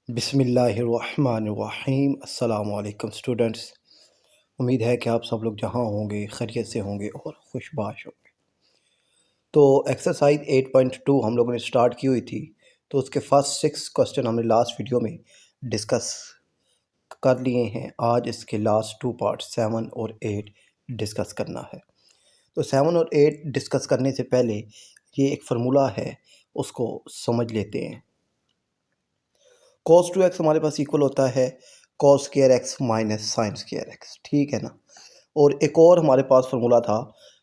बिस्मिल्लाहिर्रहमानिर्रहीम। अस्सलाम वालेकुम स्टूडेंट्स। उम्मीद है कि आप सब लोग जहाँ होंगे खैरियत से होंगे और खुशबाश होंगे। तो एक्सरसाइज 8.2 हम लोगों ने स्टार्ट की हुई थी, तो उसके फर्स्ट 6 क्वेश्चन हमने लास्ट वीडियो में डिस्कस कर लिए हैं। आज इसके लास्ट 2 पार्ट 7 और 8 डिस्कस करना है। तो 7 और 8 डिस्कस करने से पहले ये एक फार्मूला है, उसको समझ लेते हैं। cos 2x हमारे पास इक्वल होता है cos square x minus sine square x, ठीक है ना। और एक और हमारे पास फार्मूला था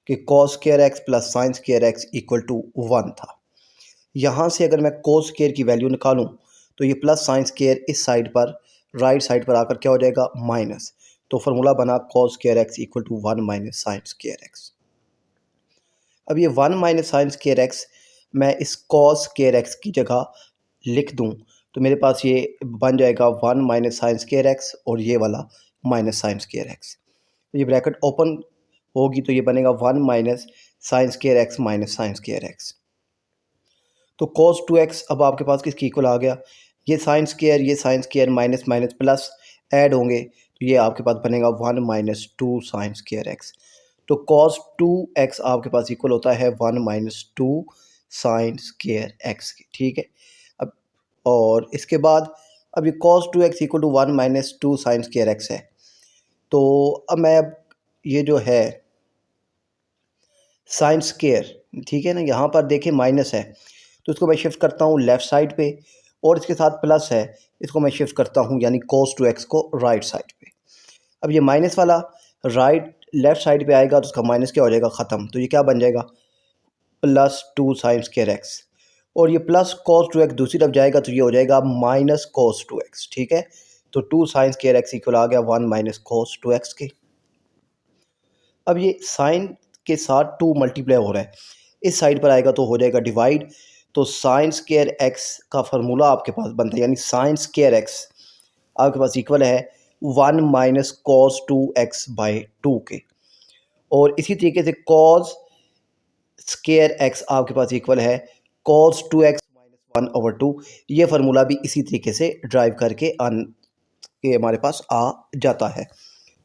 कि cos square x plus sine square x equal to 1 था। यहाँ से अगर मैं cos स्क्वायर की वैल्यू निकालूं तो ये प्लस साइन स्क्वायर इस साइड पर राइट साइड पर आकर क्या हो जाएगा, माइनस। तो फार्मूला बना cos square x equal to 1 minus sine square x. अब ये 1 माइनस साइन स्क्वायर एक्स मैं इस cos स्क्वायर एक्स की जगह लिख दूं तो मेरे पास ये बन जाएगा 1 माइनस साइन स्क्वायर एक्स और ये वाला माइनस साइन स्क्वायर एक्स। तो ये ब्रैकेट ओपन होगी तो ये बनेगा 1 minus sine square x minus sine square x. तो cos 2x अब आपके पास किसकी इक्वल आ गया, ये sine square minus minus plus add होंगे तो ये आपके पास बनेगा 1 माइनस 2 साइन स्क्वायर एक्स। तो cos 2x आपके पास इक्वल होता है 1 माइनस 2 साइन स्क्वायर एक्स की, ठीक है। अब और इसके बाद अब ये cos 2x equal to 1 minus 2 sine square x है। तो अब मैं ये जो है साइन स्क्वायर, ठीक है ना, यहाँ पर देखें माइनस है तो इसको मैं शिफ्ट करता हूँ लेफ़्ट साइड पे, और इसके साथ प्लस है इसको मैं शिफ्ट करता हूँ यानी cos 2x को राइट साइड पे। अब ये माइनस वाला राइट लेफ़्ट साइड पे आएगा तो उसका माइनस क्या हो जाएगा, ख़त्म। तो ये क्या बन जाएगा, प्लस 2 साइन स्क्वायर एक्स। और ये प्लस cos 2x दूसरी तरफ जाएगा तो ये हो जाएगा माइनस cos 2x, ठीक है। तो 2 साइन स्क्वायर एक्स इक्वल आ गया 1 माइनस cos 2x के। अब ये साइन के साथ 2 मल्टीप्लाई हो रहा है, इस साइड पर आएगा तो हो जाएगा डिवाइड। तो साइन स्क्वायर एक्स का फार्मूला आपके पास बनता है यानी साइन स्क्वायर एक्स आपके पास इक्वल है 1 माइनस कॉस 2x बाई 2 के। और इसी तरीके से कॉस स्क्वायर एक्स आपके पास इक्वल है cos 2x माइनस 1/2। ये फार्मूला भी इसी तरीके से ड्राइव करके ये हमारे पास आ जाता है।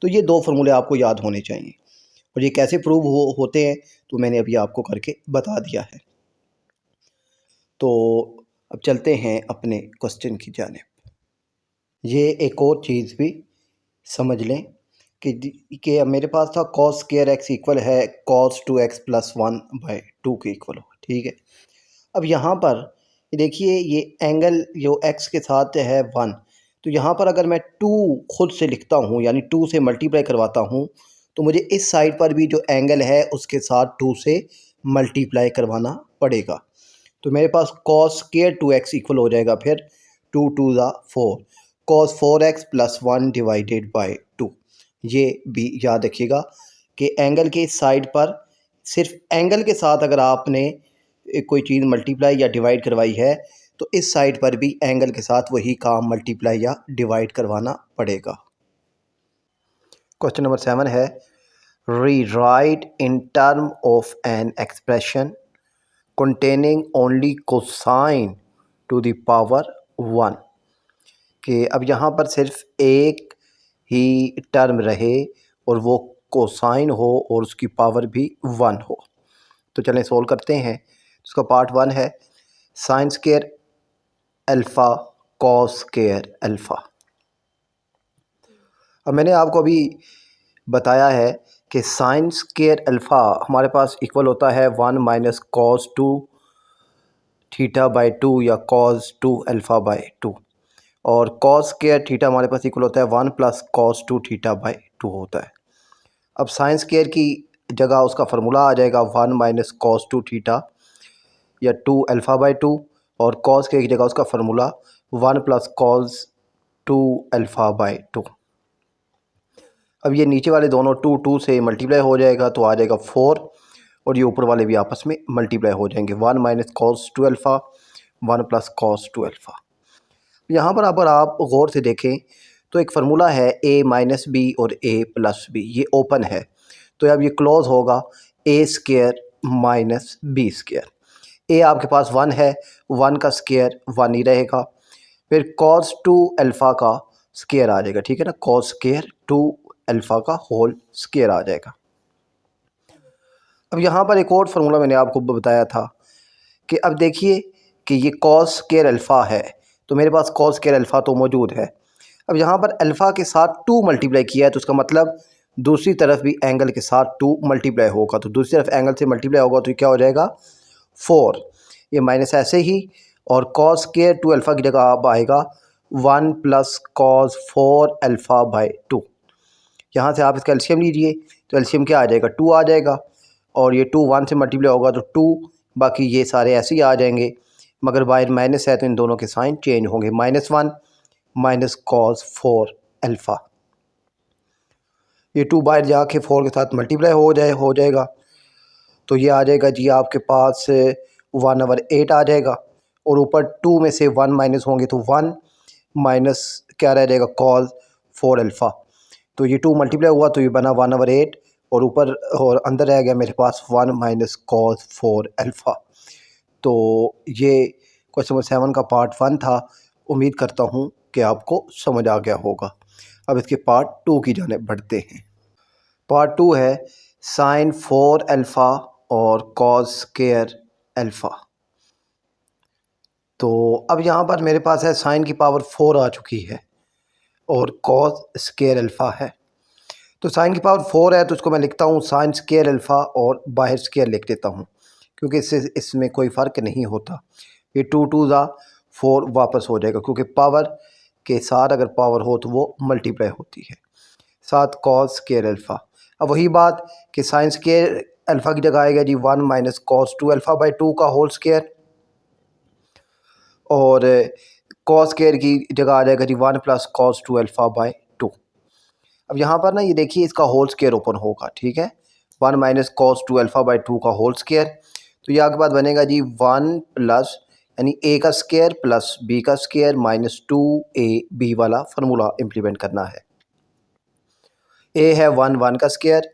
तो ये 2 फार्मूले आपको याद होने चाहिए, और ये कैसे प्रूव होते हैं तो मैंने अभी आपको करके बता दिया है। तो अब चलते हैं अपने क्वेश्चन की जानिब। ये एक और चीज़ भी समझ लें कि अब मेरे पास था cos स्क्वायर एक्स इक्वल है cos 2x प्लस 1/2 के इक्वल हो, ठीक है। अब यहाँ पर देखिए ये एंगल जो x के साथ है 1, तो यहाँ पर अगर मैं 2 खुद से लिखता हूँ यानी 2 से मल्टीप्लाई करवाता हूँ तो मुझे इस साइड पर भी जो एंगल है उसके साथ 2 से मल्टीप्लाई करवाना पड़ेगा। तो मेरे पास cos स्क्वायर 2x इक्वल हो जाएगा फिर 2 2 ज़ा 4 cos 4x plus 1 divided by 2। ये भी याद रखिएगा कि एंगल के साइड पर सिर्फ एंगल के साथ अगर आपने कोई चीज़ मल्टीप्लाई या डिवाइड करवाई है तो इस साइड पर भी एंगल के साथ वही काम मल्टीप्लाई या डिवाइड करवाना पड़ेगा। क्वेश्चन नंबर 7 है rewrite in term of an expression containing only cosine to the power 1। कि अब यहाँ पर सिर्फ एक ही टर्म रहे और वो कोसाइन हो और उसकी पावर भी 1 हो। तो चलें सोल्व करते हैं। इसका पार्ट 1 है sign square alpha cos square alpha. अब मैंने आपको अभी बताया है कि साइन स्क्वायर अल्फ़ा हमारे पास इक्वल होता है 1 माइनस कॉस 2 थीटा बाई 2 या कॉस 2 अल्फ़ा बाई 2, और कॉस स्क्वायर थीटा हमारे पास इक्वल होता है 1 प्लस कॉस 2 थीटा बाई 2 होता है। अब साइन स्क्वायर की जगह उसका फार्मूला आ जाएगा 1 माइनस कॉस 2 थीटा या 2 अल्फ़ा बाई 2, और कॉस की जगह उसका formula 1 plus cos 2 alpha by 2। अब ये नीचे वाले दोनों 2 2 से मल्टीप्लाई हो जाएगा तो आ जाएगा 4, और ये ऊपर वाले भी आपस में मल्टीप्लाई हो जाएंगे 1 minus cos 2 alpha 1 plus cos 2 alpha. यहाँ पर अगर आप गौर से देखें तो एक फार्मूला है a माइनस बी और a प्लस बी, ये ओपन है तो अब ये क्लोज होगा a square minus B square. a आपके पास 1 है, 1 का स्क्वायर 1 ही रहेगा, फिर कॉस टू अल्फ़ा का स्केयर आ जाएगा, ठीक है ना, कॉस स्केयर टू अल्फ़ा का होल स्केयर आ जाएगा। अब यहाँ पर एक और फार्मूला मैंने आपको बताया था कि अब देखिए कि ये कॉस स्केयर अल्फ़ा है, तो मेरे पास कॉस स्केयर अल्फ़ा तो मौजूद है। अब यहाँ पर अल्फ़ा के साथ 2 मल्टीप्लाई किया है, तो उसका मतलब दूसरी तरफ भी एंगल के साथ 2 मल्टीप्लाई होगा, तो दूसरी तरफ एंगल से मल्टीप्लाई होगा तो क्या हो जाएगा 4, ये माइनस ऐसे ही, और कॉस स्केयर टू अल्फ़ा की जगह अब आएगा 1 प्लस कॉस 4 अल्फ़ा बाई 2। यहाँ से आप इसका एलसीएम लीजिए तो एलसीएम क्या आ जाएगा 2 आ जाएगा, और ये 2 1 से मल्टीप्लाई होगा तो 2, बाकी ये सारे ऐसे ही आ जाएंगे, मगर बाहर माइनस है तो इन दोनों के साइन चेंज होंगे, -1 माइनस कॉस 4 अल्फ़ा, ये 2 बाहर जाके 4 के साथ मल्टीप्लाई हो जाएगा, तो ये आ जाएगा जी आपके पास 1/8 आ जाएगा, और ऊपर 2 में से 1 माइनस होंगे तो 1 माइनस क्या रह जाएगा कॉस 4 अल्फ़ा, तो ये 2 मल्टीप्लाई हुआ तो ये बना 1/8, और ऊपर और अंदर रह गया मेरे पास 1 माइनस कॉस 4 अल्फ़ा। तो ये क्वेश्चन नंबर 7 का पार्ट 1 था। उम्मीद करता हूँ कि आपको समझ आ गया होगा। अब इसके पार्ट 2 की जानिब बढ़ते हैं। पार्ट 2 है साइन 4 अल्फ़ा और कॉस स्क्वायर अल्फ़ा। तो अब यहाँ पर मेरे पास है साइन की पावर 4 आ चुकी है और कॉस स्क्वायर अल्फ़ा है। तो साइन की पावर 4 है तो उसको मैं लिखता हूँ साइन स्क्वायर अल्फ़ा और बाहर स्क्वायर लिख देता हूँ, क्योंकि इसमें कोई फ़र्क नहीं होता। ये 2 2 ज़ा 4 वापस हो जाएगा, क्योंकि पावर के साथ अगर पावर हो तो वो मल्टीप्लाई होती है। साथ कॉस स्क्वायर अल्फ़ा। अब वही बात कि साइन स्क्वायर अल्फ़ा की जगह आएगा जी 1 माइनस कॉस 2 अल्फ़ा बाई 2 का होल स्क्वायर, और कॉस स्क्वायर की जगह आ जाएगा जी 1 प्लस कॉस 2 अल्फ़ा बाई 2। अब यहाँ पर ना ये देखिए इसका होल स्क्वायर ओपन होगा, ठीक है, 1 माइनस कॉस 2 अल्फ़ा बाई 2 का होल स्क्वायर, तो यहाँ के बाद बनेगा जी 1 प्लस यानी ए का स्क्वायर प्लस बी का स्क्वायर माइनस 2ab वाला फार्मूला इम्प्लीमेंट करना है। ए है 1 1 का स्क्वायर,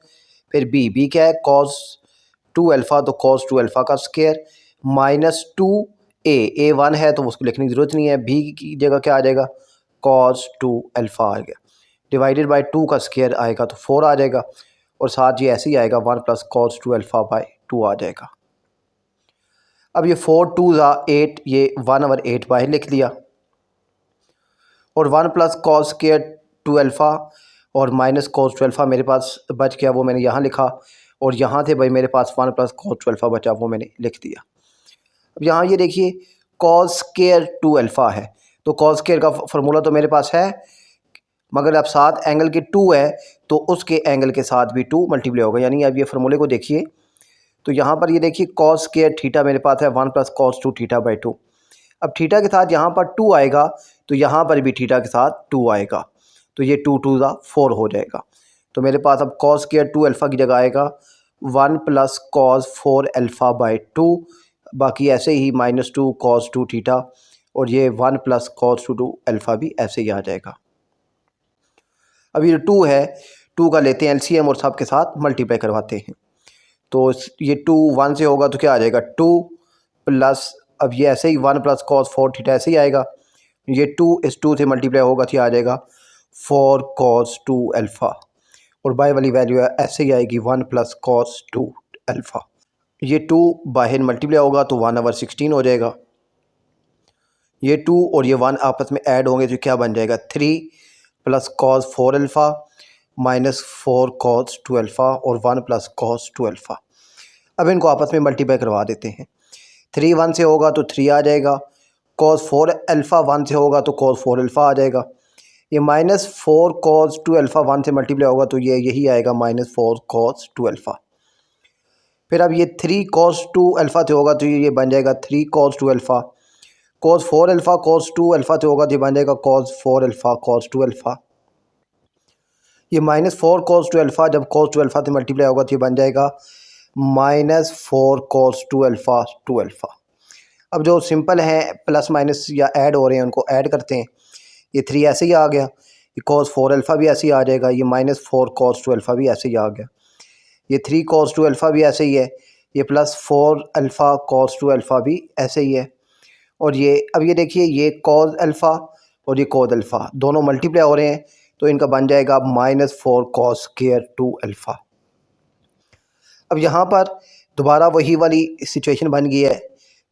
फिर बी क्या है कॉस 2 अल्फ़ा, तो कॉस 2 अल्फ़ा का स्क्वायर माइनस 2 ए 1 है तो उसको लिखने की ज़रूरत नहीं है, बी की जगह क्या आ जाएगा कॉस 2 अल्फ़ा आ गया, डिवाइडेड बाई 2 का स्क्वायर आएगा तो 4 आ जाएगा, और साथ ये ऐसे ही आएगा 1 प्लस कॉस 2 अल्फ़ा बाई 2 आ जाएगा। अब ये 4 2 ज़ा 8, ये 1/8 बाहर लिख लिया, और 1 प्लस कॉस स्क्वायर 2 अल्फ़ा और माइनस कॉस 2 अल्फ़ा मेरे पास बच गया, वो मैंने यहाँ लिखा, और यहाँ से भाई मेरे पास 1 प्लस कॉस 2 अल्फ़ा बचा, वो मैंने लिख दिया। अब यहाँ ये देखिए कॉस स्क्वायर 2 अल्फ़ा है, तो कॉस स्क्वायर का फार्मूला तो मेरे पास है, मगर अब साथ एंगल के 2 है तो उसके एंगल के साथ भी 2 मल्टीप्लाई होगा, यानी अब ये फार्मूले को देखिए तो यहाँ पर ये देखिए कॉस स्क्वायर थीटा मेरे पास है 1 प्लस कॉस 2 थीटा बाई 2। अब थीटा के साथ यहाँ पर 2 आएगा तो यहाँ पर भी थीटा के साथ 2 आएगा, तो ये 2 2 ज़ा 4 हो जाएगा, तो मेरे पास अब कॉस स्क्वायर 2 अल्फ़ा की जगह आएगा 1 प्लस कॉस 4 अल्फ़ा बाई 2, बाकी ऐसे ही माइनस 2 कॉस 2 थीटा, और ये 1 प्लस कॉस 2 अल्फ़ा भी ऐसे ही आ जाएगा। अब ये 2 है, 2 का लेते हैं एलसीएम और सब के साथ मल्टीप्लाई करवाते हैं, तो ये 2 1 से होगा तो क्या आ जाएगा 2 प्लस, अब ये ऐसे ही 1 प्लस कॉस 4 थीटा ऐसे ही आएगा, ये 2 इस 2 से मल्टीप्लाई होगा तो आ जाएगा 4 कॉस 2 अल्फ़ा, और बाय वाली वैल्यू ऐसे ही आएगी 1 प्लस कॉस 2 अल्फ़ा। ये 2 बाहर मल्टीप्लाई होगा तो 1/16 हो जाएगा, ये 2 और ये 1 आपस में ऐड होंगे तो क्या बन जाएगा 3 plus cos 4 alpha minus 4 cos 2 alpha और 1 प्लस कॉस 2 अल्फ़ा। अब इनको आपस में मल्टीप्लाई करवा देते हैं, 3 1 से होगा तो 3 आ जाएगा, कॉस 4 अल्फ़ा 1 से होगा तो कॉस 4 अल्फ़ा आ जाएगा, ये माइनस 4 कॉस 2 अल्फ़ा 1 से मल्टीप्लाई होगा तो ये यही आएगा माइनस 4 कॉस 2 अल्फ़ा। फिर अब ये 3 कॉस 2 अल्फ़ा से होगा तो ये बन जाएगा 3 cos 2 alpha, cos 4 alpha cos 2 alpha से होगा तो ये बन जाएगा कॉस 4 अल्फ़ा कॉस 2 अल्फ़ा। ये माइनस 4 कॉस 2 अल्फ़ा जब कॉस 2 अल्फ़ा से मल्टीप्लाई होगा तो ये बन जाएगा माइनस 4 कॉस 2 अल्फ़ा 2 अल्फ़ा। अब जो सिंपल हैं प्लस माइनस या ऐड हो रहे हैं उनको ऐड करते हैं, ये 3 ऐसे ही आ गया, ये कॉस 4 अल्फ़ा भी ऐसे ही आ जाएगा, ये माइनस 4 कॉस 2 अल्फ़ा भी ऐसे ही आ गया, ये 3 कॉस 2 अल्फ़ा भी ऐसे ही है, ये प्लस 4 अल्फ़ा कॉस 2 अल्फ़ा भी ऐसे ही है, और ये अब ये देखिए ये कॉज अल्फ़ा और ये कॉज अल्फ़ा दोनों मल्टीप्लाई हो रहे हैं, तो इनका बन जाएगा -4 कॉस स्क्वायर 2 अल्फ़ा। अब यहाँ पर दोबारा वही वाली सिचुएशन बन गई है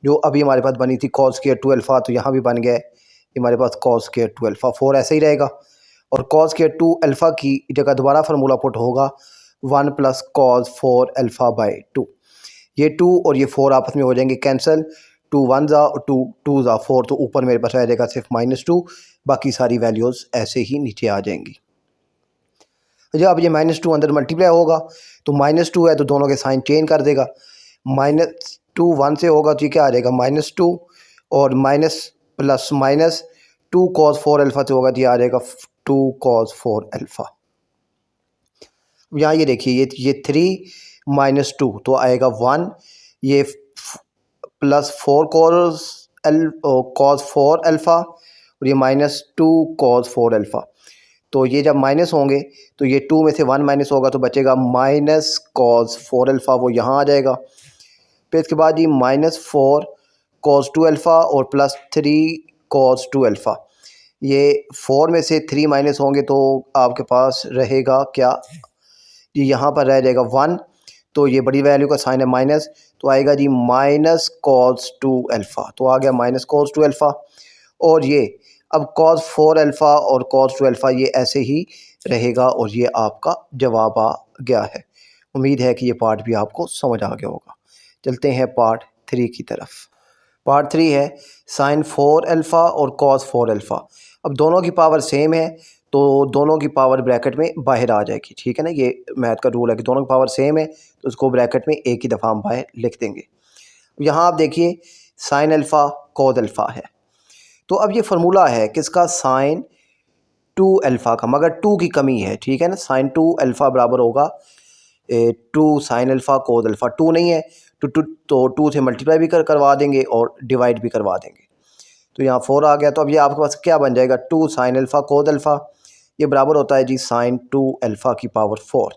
जो अभी हमारे पास बनी थी कॉस स्क्वायर 2 अल्फ़ा, तो यहाँ भी बन गया है हमारे पास कॉस स्क्वायर 2 अल्फ़ा। 4 ऐसे ही रहेगा और कॉस स्क्वायर 2 अल्फ़ा की जगह दोबारा फार्मूला पुट होगा 1 + कॉस 4 अल्फ़ा बाई 2। ये 2 और ये 4 आपस में हो जाएंगे कैंसिल, 2 1 ज़ा 2 2 ज़ा 4, तो ऊपर मेरे पास रह जाएगा सिर्फ -2, बाकी सारी वैल्यूज़ ऐसे ही नीचे आ जाएंगी। जब अब ये -2 अंदर मल्टीप्लाई होगा तो -2 है तो दोनों के साइन चेंज कर देगा, -2 1 से होगा तो ये क्या आ जाएगा -2 और minus plus minus 2 cos 4 alpha से होगा तो ये आ जाएगा 2 कॉस 4 अल्फ़ा। यहाँ ये देखिए ये 3 - 2 तो आएगा 1, ये +4 कॉस 4 अल्फ़ा और ये -2 कॉस 4 अल्फ़ा। तो ये जब माइनस होंगे तो ये 2 में से 1 माइनस होगा तो बचेगा माइनस कॉस 4 अल्फ़ा, वो यहाँ आ जाएगा। फिर इसके बाद ये -4 कॉस 2 अल्फ़ा और +3 कॉस 2 अल्फ़ा। ये 4 में से 3 माइनस होंगे तो आपके पास रहेगा क्या, ये यहाँ पर रह जाएगा 1, तो ये बड़ी वैल्यू का साइन है माइनस, तो आएगा जी माइनस कॉस 2 अल्फ़ा, तो आ गया माइनस कॉस 2 अल्फ़ा। और ये अब कॉस 4 अल्फ़ा और कॉस 2 अल्फ़ा ये ऐसे ही रहेगा और ये आपका जवाब आ गया है। उम्मीद है कि ये पार्ट भी आपको समझ आ गया होगा। चलते हैं पार्ट 3 की तरफ। पार्ट 3 है साइन 4 अल्फ़ा और कॉस 4 अल्फ़ा। अब दोनों की पावर सेम है तो दोनों की पावर ब्रैकेट में बाहर आ जाएगी, ठीक है ना। ये मैथ का रूल है कि दोनों की पावर सेम है तो उसको ब्रैकेट में एक ही दफ़ा हम बाहर लिख देंगे। यहाँ आप देखिए साइन अल्फ़ा कॉस अल्फ़ा है, तो अब ये फार्मूला है किसका, साइन 2 अल्फ़ा का, मगर 2 की कमी है, ठीक है ना। साइन 2 अल्फ़ा बराबर होगा 2 साइन अल्फ़ा कोस अल्फ़ा, 2 नहीं है तो 2 से मल्टीप्लाई भी करवा देंगे और डिवाइड भी करवा देंगे, तो यहाँ 4 आ गया। तो अब ये आपके पास क्या बन जाएगा, 2 साइन अल्फ़ा कोस अल्फ़ा, ये बराबर होता है जी साइन 2 अल्फ़ा की पावर 4।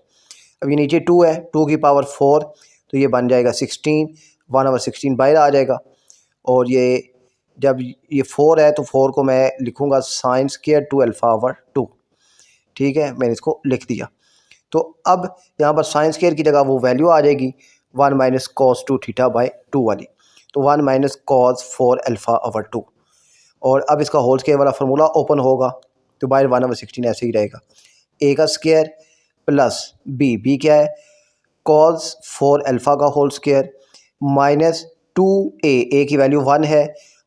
अब ये नीचे 2 है, 2 की पावर 4 तो ये बन जाएगा 16, 1/16 बाहर आ जाएगा। और ये जब ये 4 है तो 4 को मैं लिखूँगा साइन स्क्वायर 2 अल्फ़ा ओवर 2, ठीक है, मैंने इसको लिख दिया। तो अब यहाँ पर साइन स्क्वायर की जगह वो वैल्यू आ जाएगी 1 माइनस कॉस 2 थीटा बाई 2 वाली, तो 1 माइनस कॉस 4 अल्फ़ा ओवर 2। और अब इसका होल स्क्वायर वाला फार्मूला ओपन होगा तो बाहर 1/16 ऐसे ही रहेगा, ए का स्क्वायर प्लस बी क्या है कॉस 4 अल्फ़ा का होल स्क्वायर माइनस 2a की वैल्यू 1 है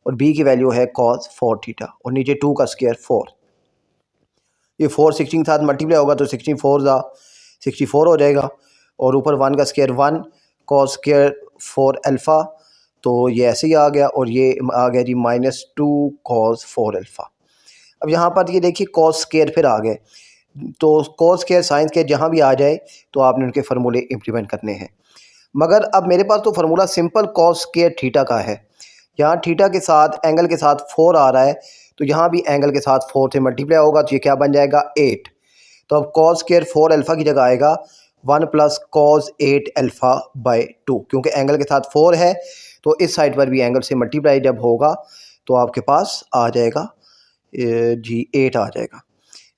और b की वैल्यू है कॉस 4 थीटा और नीचे 2 का स्क्वायर 4। ये 4 16 के साथ मल्टीप्लाई होगा तो 16 4 ज़ा 64 हो जाएगा और ऊपर 1 का स्क्वायर 1 कॉस स्क्वायर 4 अल्फ़ा, तो ये ऐसे ही आ गया और ये आ गया जी -2 कॉस 4 अल्फ़ा। अब यहाँ पर ये देखिए कॉस स्क्वायर फिर आ गए, तो कॉस स्क्वायर साइन स्क्वायर जहाँ भी आ जाए तो आपने उनके फार्मूले इम्प्लीमेंट करने हैं। मगर अब मेरे पास तो formula simple cos square theta का है, यहाँ थीटा के साथ एंगल के साथ 4 आ रहा है तो यहाँ भी एंगल के साथ 4 से मल्टीप्लाई होगा तो ये क्या बन जाएगा 8। तो अब कॉस स्क्वायर 4 अल्फ़ा की जगह आएगा 1 प्लस कॉस 8 अल्फ़ा बाई 2, क्योंकि एंगल के साथ 4 है तो इस साइड पर भी एंगल से मल्टीप्लाई जब होगा तो आपके पास आ जाएगा जी 8 आ जाएगा।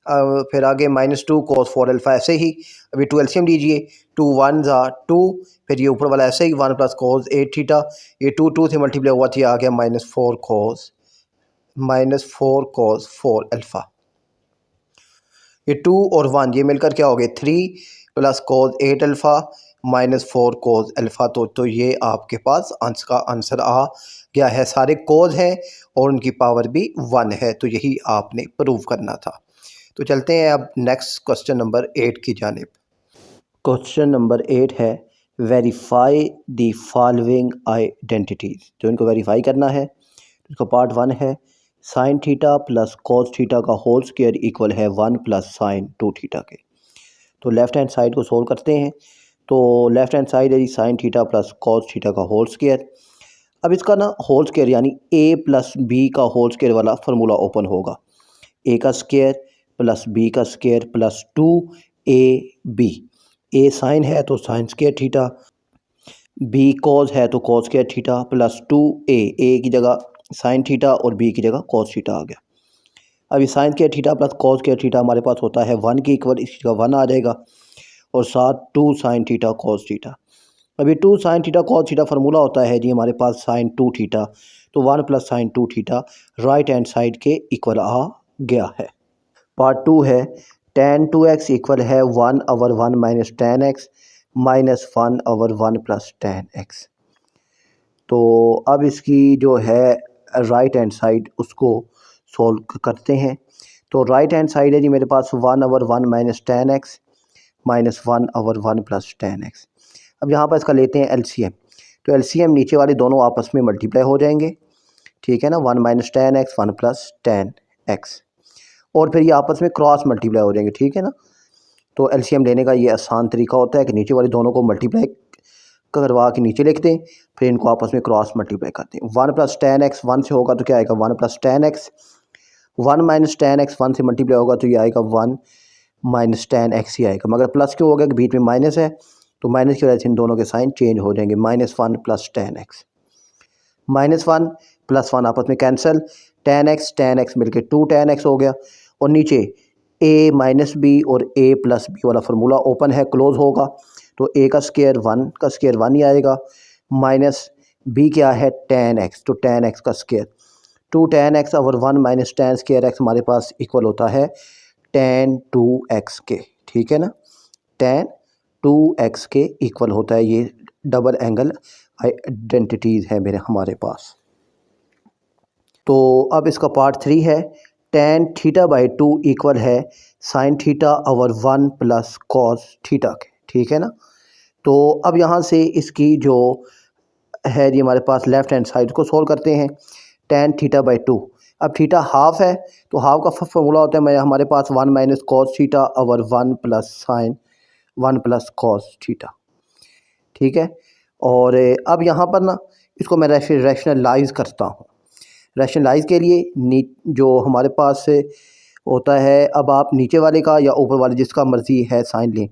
अब फिर आगे -2 कॉस 4 अल्फ़ा ऐसे ही, अभी 2 एलसीएम लीजिए, 2 1 ज़ा 2, फिर ये ऊपर वाला ऐसे ही 1 प्लस कॉस 8 थीटा, ये 2 से मल्टीप्लाई हुआ था, आ गया -4 कॉस 4 अल्फ़ा। ये 2 और 1 ये मिलकर क्या हो गए 3 plus cos 8 alpha -4 cos alpha, तो ये आपके पास आंसर का आंसर आ गया है। सारे कॉस हैं और उनकी पावर भी 1 है, तो यही आपने प्रूव करना था। तो चलते हैं अब नेक्स्ट क्वेश्चन नंबर 8 की जानिब। क्वेश्चन नंबर 8 है वेरीफाई द फॉलोइंग आइडेंटिटीज़, जो इनको वेरीफाई करना है। इसका पार्ट 1 है sine theta plus cos theta का होल स्क्वायर इक्वल है 1 प्लस साइन 2 थीटा के। तो लेफ़्ट हैंड साइड को सोल्व करते हैं, तो लेफ़्ट हैंड साइड है जी sine theta plus cos theta का होल स्क्वायर। अब इसका ना होल स्क्वायर यानी a प्लस बी का होल स्क्वायर वाला फार्मूला ओपन होगा, a का स्क्वायर प्लस b का square plus 2ab, a sine है तो sign square theta, b cos है तो cos square theta plus 2a की जगह साइन थीटा और बी की जगह कॉस थीटा आ गया। अब ये साइन के थीटा प्लस कॉस के थीटा हमारे पास होता है 1 के इक्वल, इसकी जगह 1 आ जाएगा और साथ 2 साइन थीटा कॉस थीटा। अब ये 2 sine theta cos theta formula होता है जी हमारे पास साइन 2 थीटा, तो 1 plus sine 2 theta right hand side के इक्वल आ गया है। पार्ट 2 है tan 2x इक्वल है 1/1 minus tan x minus 1/1 plus tan x। तो अब इसकी जो है राइट हैंड साइड उसको सॉल्व करते हैं। तो राइट हैंड साइड है जी मेरे पास 1/1 minus tan x minus 1/1 plus tan x। अब यहाँ पर इसका लेते हैं LCM। तो LCM नीचे वाले दोनों आपस में मल्टीप्लाई हो जाएंगे, ठीक है ना, 1 minus tan x 1 plus tan x, और फिर ये आपस में क्रॉस मल्टीप्लाई हो जाएंगे, ठीक है ना। तो LCM लेने का ये आसान तरीका होता है कि नीचे वाले दोनों को मल्टीप्लाई करवा के नीचे लिख दें, फिर इनको आपस में क्रॉस मल्टीप्लाई करते हैं। 1 प्लस tan x 1 से होगा तो क्या आएगा 1 plus tan x, 1 minus tan x 1 से मल्टीप्लाई होगा तो ये आएगा 1 माइनस tan x ही आएगा। मगर प्लस क्यों होगा कि बीच में माइनस है, तो माइनस की वजह से इन दोनों के साइन चेंज हो जाएंगे। -1 प्लस tan x, -1 प्लस 1 आपस में कैंसिल, tan x मिलके 2 tan x हो गया, और नीचे a माइनस बी और a प्लस बी वाला फार्मूला ओपन है, क्लोज होगा, तो a का स्क्वायर 1 का स्क्वायर 1 ही आएगा, माइनस b क्या है tan x, तो tan x का स्क्वायर 2 tan x और 1 माइनस tan स्क्वायर x हमारे पास इक्वल होता है tan 2x के, ठीक है ना, tan 2x के इक्वल होता है। ये डबल एंगल आइडेंटिटीज़ है मेरे हमारे पास। तो अब इसका पार्ट 3 है tan थीटा बाई 2 इक्वल है sine theta over 1 plus cos theta के, ठीक है ना। तो अब यहाँ से इसकी जो है जी हमारे पास लेफ़्ट हैंड साइड को सोल्व करते हैं। tan थीटा बाई 2, अब थीटा हाफ है तो हाफ का फार्मूला होता है हमारे पास 1 minus cos theta over 1 plus sign 1 plus cos theta, ठीक है। और अब यहाँ पर ना इसको मैं रैशनलाइज़ करता हूँ। रैशनलाइज़ के लिए जो हमारे पास होता है, अब आप नीचे वाले का या ऊपर वाले जिसका मर्ज़ी है साइन लें,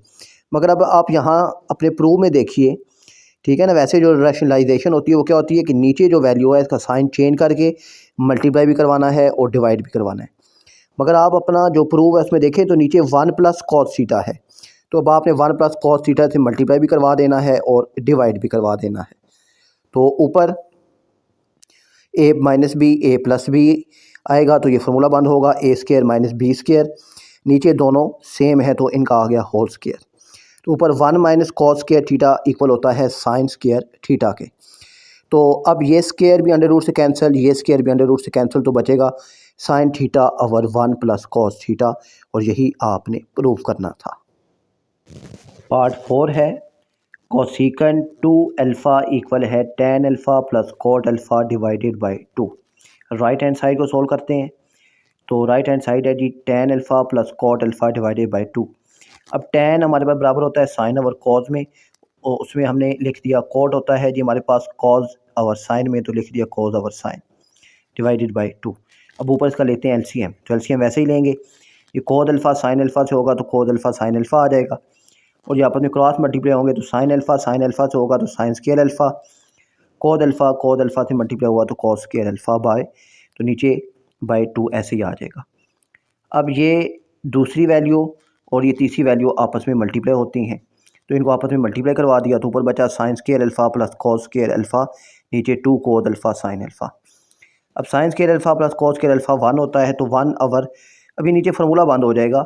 मगर अब आप यहाँ अपने प्रूफ में देखिए, ठीक है ना। वैसे जो रैशनलाइजेशन होती है वो क्या होती है कि नीचे जो वैल्यू है इसका साइन चेंज करके मल्टीप्लाई भी करवाना है और डिवाइड भी करवाना है। मगर आप अपना जो प्रूफ है उसमें देखें तो नीचे 1 प्लस कॉस थीटा है, तो अब आपने 1 प्लस कॉस थीटा से मल्टीप्लाई भी करवा देना है और डिवाइड भी करवा देना है। तो ऊपर a minus B a plus b आएगा तो ये फार्मूला बंद होगा, a square minus B square, नीचे दोनों सेम है तो इनका आ गया होल स्क्वायर। तो ऊपर 1 minus cos square theta equal होता है साइन स्क्वायर थीटा के। तो अब ये स्क्वायर भी अंडर रूट से कैंसिल, ये स्क्वायर भी अंडर रूट से कैंसिल, तो बचेगा sine theta over 1 plus cos theta, और यही आपने प्रूव करना था। पार्ट 4 है कोसिकेंट 2 अल्फ़ा इक्वल है tan alpha plus cot alpha divided by 2। Right hand side को सोल्व करते हैं। तो राइट हैंड साइड है जी tan alpha plus cot alpha divided by 2। अब tan हमारे पास बराबर होता है साइन ओवर कॉस में, और उसमें हमने लिख दिया कॉट होता है जी हमारे पास कॉस ओवर साइन में, तो लिख दिया cos over sine divided by 2। अब ऊपर इसका लेते हैं LCM, तो LCM वैसे ही लेंगे, ये कॉस अल्फ़ा साइन अल्फ़ा से होगा तो कॉस अल्फ़ा साइन अल्फ़ा आ जाएगा, और ये आपस में क्रॉस मल्टीप्लाई होंगे तो साइन अल्फ़ा से होगा तो sign square alpha, cos alpha से मल्टीप्लाई हुआ तो कॉस स्क्वायर अल्फ़ा बाय, तो नीचे बाय 2 ऐसे ही आ जाएगा। अब ये दूसरी वैल्यू और ये तीसरी वैल्यू आपस में मल्टीप्लाई होती हैं, तो इनको आपस में मल्टीप्लाई करवा दिया, तो ऊपर बचा sign square alpha plus cos square alpha, नीचे 2 कॉस अल्फ़ा साइन अल्फ़ा। अब sign square alpha plus cos square alpha 1 होता है, तो 1 ओवर, अभी नीचे फार्मूला बंद हो जाएगा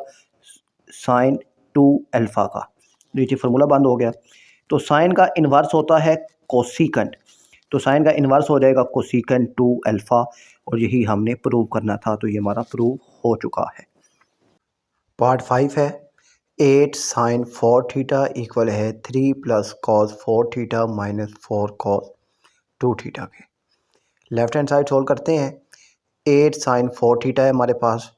साइन 2 अल्फ़ा का, नीचे फार्मूला बंद हो गया। तो साइन का इन्वर्स होता है कोसिकेंट, तो साइन का इन्वर्स हो जाएगा कोसिकेंट 2 अल्फ़ा, और यही हमने प्रूव करना था, तो ये हमारा प्रूव हो चुका है। पार्ट 5 है 8 साइन 4 थीटा इक्वल है 3 plus cos 4 theta minus 4 cos 2 theta के। लेफ्ट हैंड साइड सोल्व करते हैं। 8 साइन 4 थीटा है हमारे पास,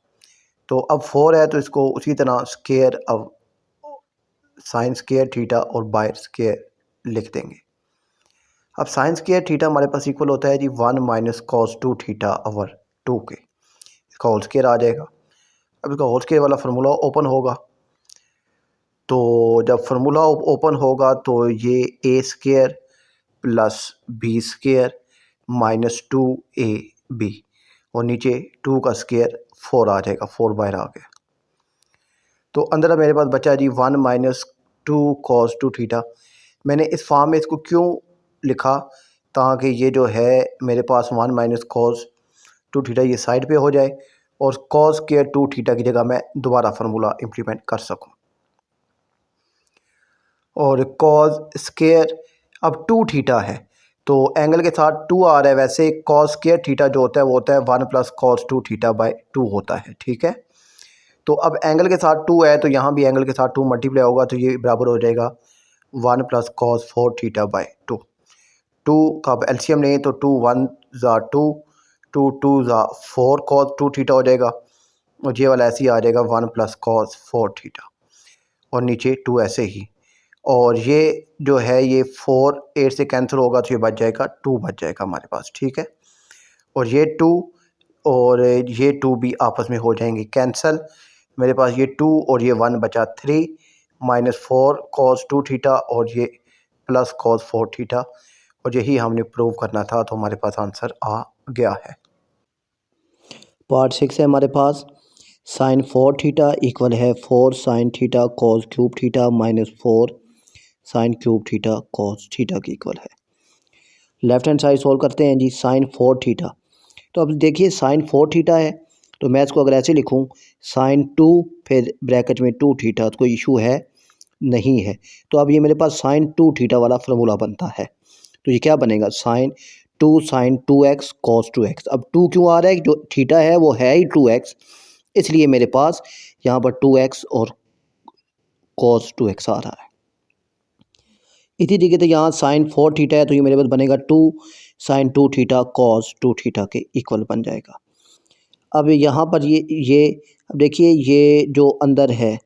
तो अब 4 है तो इसको उसी तरह स्क्वायर अब साइन स्क्वायर थीटा और बाय स्क्वायर लिख देंगे। अब साइन स्क्वायर थीटा हमारे पास इक्वल होता है जी 1 माइनस कॉस 2 थीटा ओवर 2 के, इसका होल स्क्वायर आ जाएगा। अब इसका होल स्क्वायर वाला फार्मूला ओपन होगा, तो जब फार्मूला ओपन होगा तो ये A square plus B square minus 2a B, और नीचे 2 का स्क्वायर 4 आ जाएगा, 4 बाहर आ गया। तो अंदर अब मेरे पास बचा जी 1 माइनस 2 कॉस 2 थीटा। मैंने इस फॉर्म में इसको क्यों लिखा, ताकि ये जो है मेरे पास 1 माइनस कॉस 2 थीटा ये साइड पे हो जाए और कॉस स्क्वायर 2 थीटा की जगह मैं दोबारा फार्मूला इम्प्लीमेंट कर सकूं। और कॉस स्क्वायर अब 2 थीटा है, तो एंगल के साथ 2 आ रहा है। वैसे कॉस स्क्वायर थीटा जो होता है वो होता है 1 प्लस कॉस 2 थीटा बाई 2 होता है, ठीक है। तो अब एंगल के साथ 2 है, तो यहाँ भी एंगल के साथ 2 मल्टीप्लाई होगा, तो ये बराबर हो जाएगा 1 प्लस कॉस 4 थीटा बाई 2। 2 का अब एलसीएम लें तो 2 1 ज़ा 2, 2 2 ज़ा 4 कॉस 2 थीटा हो जाएगा, और ये वाला ऐसे ही आ जाएगा 1 प्लस कॉस 4 थीटा, और नीचे 2 ऐसे ही। और ये जो है ये 4 8 से कैंसिल होगा, तो ये बच जाएगा 2 बच जाएगा हमारे पास, ठीक है। और ये 2 और ये 2 भी आपस में हो जाएंगे कैंसिल। मेरे पास ये 2 और ये 1 बचा 3 माइनस 4 कॉस 2 थीटा और ये प्लस कॉस 4 थीटा, और यही हमने प्रूव करना था, तो हमारे पास आंसर आ गया है। पार्ट 6 है हमारे पास, साइन 4 थीटा इक्वल है 4 sign theta cos cube theta minus 4 sine cube theta cos theta की इक्वल है। लेफ्ट हैंड साइड सॉल्व करते हैं जी, साइन 4 थीटा। तो अब देखिए साइन 4 थीटा है, तो मैं इसको अगर ऐसे लिखूं साइन 2 फिर ब्रैकेट में 2 थीटा, तो कोई इशू है नहीं है। तो अब ये मेरे पास साइन 2 थीटा वाला फार्मूला बनता है। तो ये क्या बनेगा, sign 2 sign 2x cos 2x। अब 2 क्यों आ रहा है, जो थीटा है वो है ही 2x, इसलिए मेरे पास यहाँ पर 2x और कॉस 2x आ रहा है। इसी तरीके से यहाँ साइन 4 थीटा है, तो ये मेरे पास बनेगा 2 साइन 2 थीटा कॉस 2 थीटा के इक्वल बन जाएगा। अब यहाँ पर ये अब देखिए ये जो अंदर है